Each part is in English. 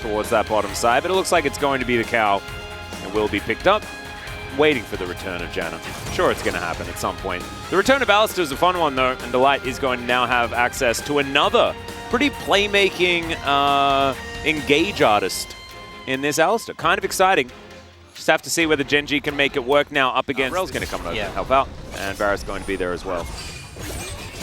towards that bottom side, but it looks like it's going to be the cow and will be picked up. Waiting for the return of Janna. Sure, it's going to happen at some point. The return of Alistair is a fun one, though, and Delight is going to now have access to another pretty playmaking engage artist in this Alistair. Kind of exciting. Just have to see whether Gen.G can make it work now up against... Rel's going to come over and help out, and Barrett's going to be there as well.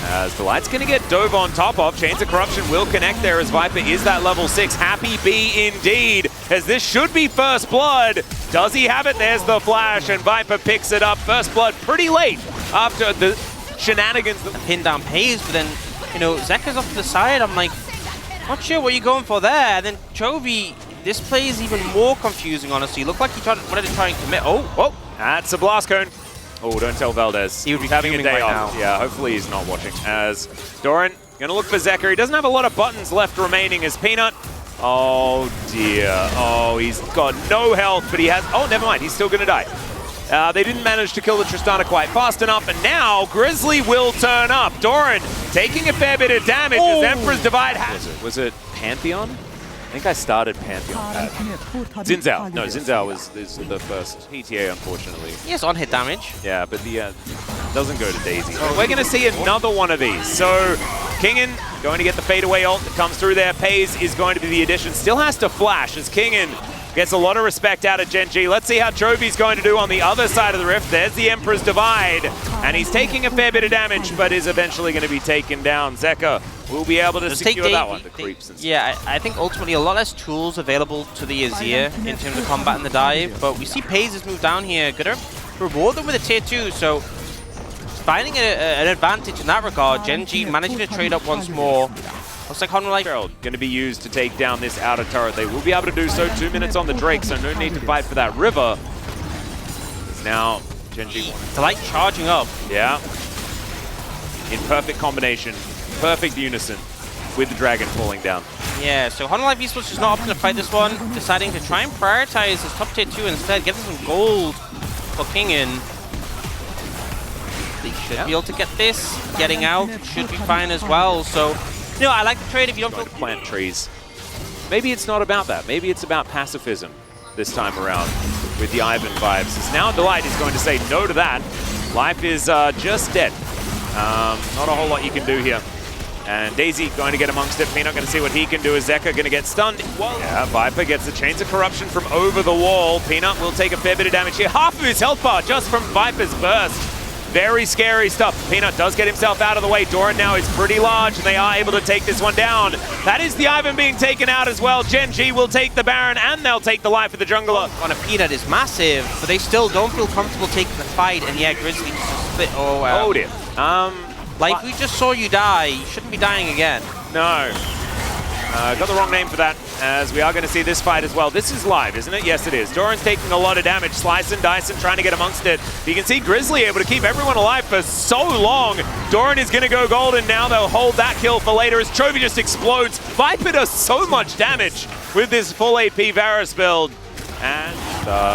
As Delight's going to get dove on top of. Chains of Corruption will connect there as Viper is that level 6. Happy bee indeed, as this should be first blood. Does he have it? There's the flash, and Viper picks it up. First blood pretty late after the shenanigans. Pin down Pays, but then, you know, Zekka's off to the side. I'm like, not sure what you're going for there. And then Chovy, this play is even more confusing, honestly. Looked like he wanted to try and commit. Oh, that's a blast cone. Oh, don't tell Valdez. He would be having a day right off. now. Yeah, hopefully he's not watching. As Doran going to look for Zekka. He doesn't have a lot of buttons left remaining as Peanut. Oh, dear. Oh, he's got no health, but he has... Oh, never mind. He's still going to die. They didn't manage to kill the Tristana quite fast enough, and now Grizzly will turn up. Doran taking a fair bit of damage as Emperor's Divide has... Was it Pantheon? I think I started Pantheon. Xin Zhao. No, Xin Zhao is the first PTA, unfortunately. he has on-hit damage. Yeah, but the doesn't go to Daisy. We're going to see another one of these. So Kingen going to get the fadeaway ult that comes through there. Pays is going to be the addition. Still has to flash as Kingen gets a lot of respect out of Gen.G. Let's see how Chovy's going to do on the other side of the rift. There's the Emperor's Divide, and he's taking a fair bit of damage, but is eventually going to be taken down. Zekka will be able to secure that one. The creeps and stuff. Yeah, I think ultimately a lot less tools available to the Azir in terms of combat and the dive, but we see Pays has moved down here. Gonna reward them with a tier 2, so finding an advantage in that regard. Gen.G managing to trade up once more. Looks like Hanwha going to be used to take down this outer turret. They will be able to do so. 2 minutes on the Drake, so no need to fight for that river. Now Gen.G Delight charging up. Yeah. In perfect combination, perfect unison with the dragon falling down. Yeah, so Hanwha Esports is not opting to fight this one, deciding to try and prioritize his top tier 2 instead, get some gold for Kingen. They should be able to get this. Getting out should be fine as well, so... You know, I like the trade if you don't feel... plant trees. Maybe it's not about that. Maybe it's about pacifism this time around with the Ivan vibes. As now Delight is going to say no to that. Life is just dead. Not a whole lot you can do here. And Daisy going to get amongst it. Peanut going to see what he can do as Zekka going to get stunned. Yeah, Viper gets the Chains of Corruption from over the wall. Peanut will take a fair bit of damage here. Half of his health bar just from Viper's burst. Very scary stuff. Peanut does get himself out of the way. Doran now is pretty large, and they are able to take this one down. That is the Ivan being taken out as well. Gen.G will take the Baron, and they'll take the life of the jungler. On a Peanut is massive, but they still don't feel comfortable taking the fight, and yeah, Grizzly just split. Oh, wow. Oh, dear. Like, we just saw you die. You shouldn't be dying again. No. Got the wrong name for that, as we are going to see this fight as well. This is live, isn't it? Yes, it is. Doran's taking a lot of damage. Slice and Dyson trying to get amongst it. You can see Grizzly able to keep everyone alive for so long. Doran is going to go golden now. They'll hold that kill for later as Chovy just explodes. Viper does so much damage with this full AP Varus build. And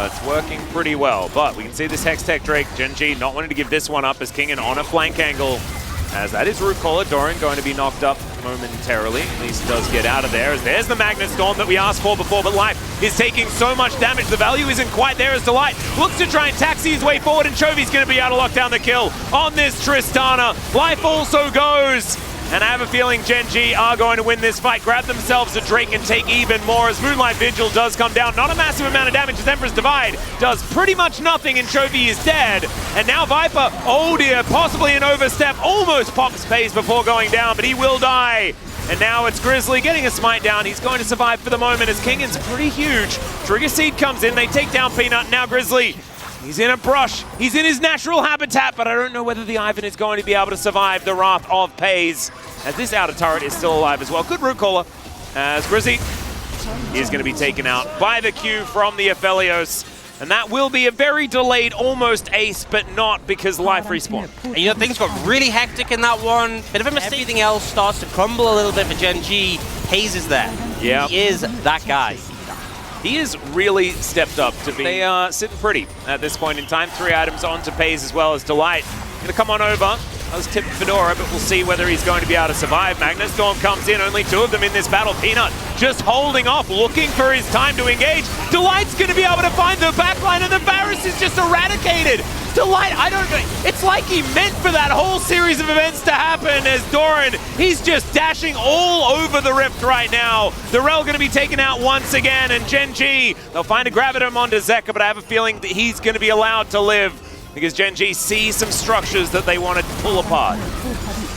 it's working pretty well. But we can see this Hextech Drake. Gen.G not wanting to give this one up as Kingen on a flank angle. As that is Root Caller. Doran going to be knocked up momentarily. At least does get out of there. As there's the Magnet Storm that we asked for before, but Life is taking so much damage. The value isn't quite there as Delight looks to try and taxi his way forward, and Chovy's going to be able to lock down the kill on this Tristana. Life also goes. And I have a feeling Gen.G are going to win this fight, grab themselves a Drake and take even more as Moonlight Vigil does come down. Not a massive amount of damage as Emperor's Divide does pretty much nothing and Chovy is dead. And now Viper, oh dear, possibly an overstep, almost pops Pays before going down, but he will die. And now it's Grizzly getting a smite down. He's going to survive for the moment as Kingen's pretty huge. Trigger Seed comes in, they take down Peanut. Now Grizzly, he's in a brush. He's in his natural habitat, but I don't know whether the Ivan is going to be able to survive the wrath of Pays, as this outer turret is still alive as well. Good Root Caller, as Grizzly is going to be taken out by the Q from the Aphelios. And that will be a very delayed almost ace, but not because Life respawn. And you know, things got really hectic in that one. Bit of a mistake. Everything else starts to crumble a little bit for Gen.G. Pays is there. Yeah. He is that guy. He has really stepped up to be... They are sitting pretty at this point in time. 3 items onto Pays as well as Delight. Gonna come on over. Does tip Fedora, but we'll see whether he's going to be able to survive. Magnastorm comes in, only 2 of them in this battle. Peanut just holding off, looking for his time to engage. Delight's going to be able to find the backline, and the Varus is just eradicated. Delight, I don't know, it's like he meant for that whole series of events to happen as Doran, he's just dashing all over the Rift right now. Darrell going to be taken out once again, and Gen.G, they'll find a Gravitum onto Zeka, but I have a feeling that he's going to be allowed to live because Gen.G sees some structures that they want to pull apart.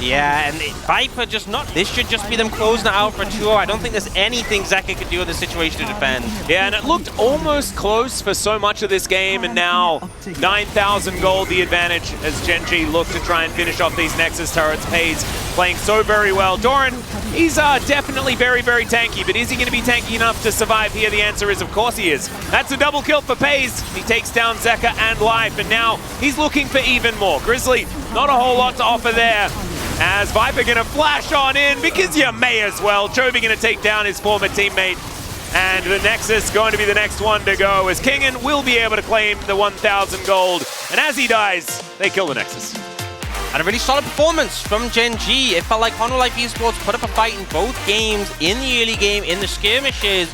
Yeah, and Viper just not... This should just be them closing it out for 2-0. I don't think there's anything Zeka could do in this situation to defend. Yeah, and it looked almost close for so much of this game, and now 9,000 gold the advantage as Gen.G look to try and finish off these Nexus turrets. Pays playing so very well. Doran, he's definitely very, very tanky, but is he going to be tanky enough to survive here? The answer is, of course he is. That's a double kill for Pays. He takes down Zeka and Life, and now he's looking for even more. Grizzly, not a whole lot to offer there. As Viper gonna flash on in, because you may as well. Chovy gonna take down his former teammate. And the Nexus going to be the next one to go, as Kingen will be able to claim the 1,000 gold. And as he dies, they kill the Nexus. And a really solid performance from Gen.G. It felt like Hanwha Esports put up a fight in both games, in the early game, in the skirmishes.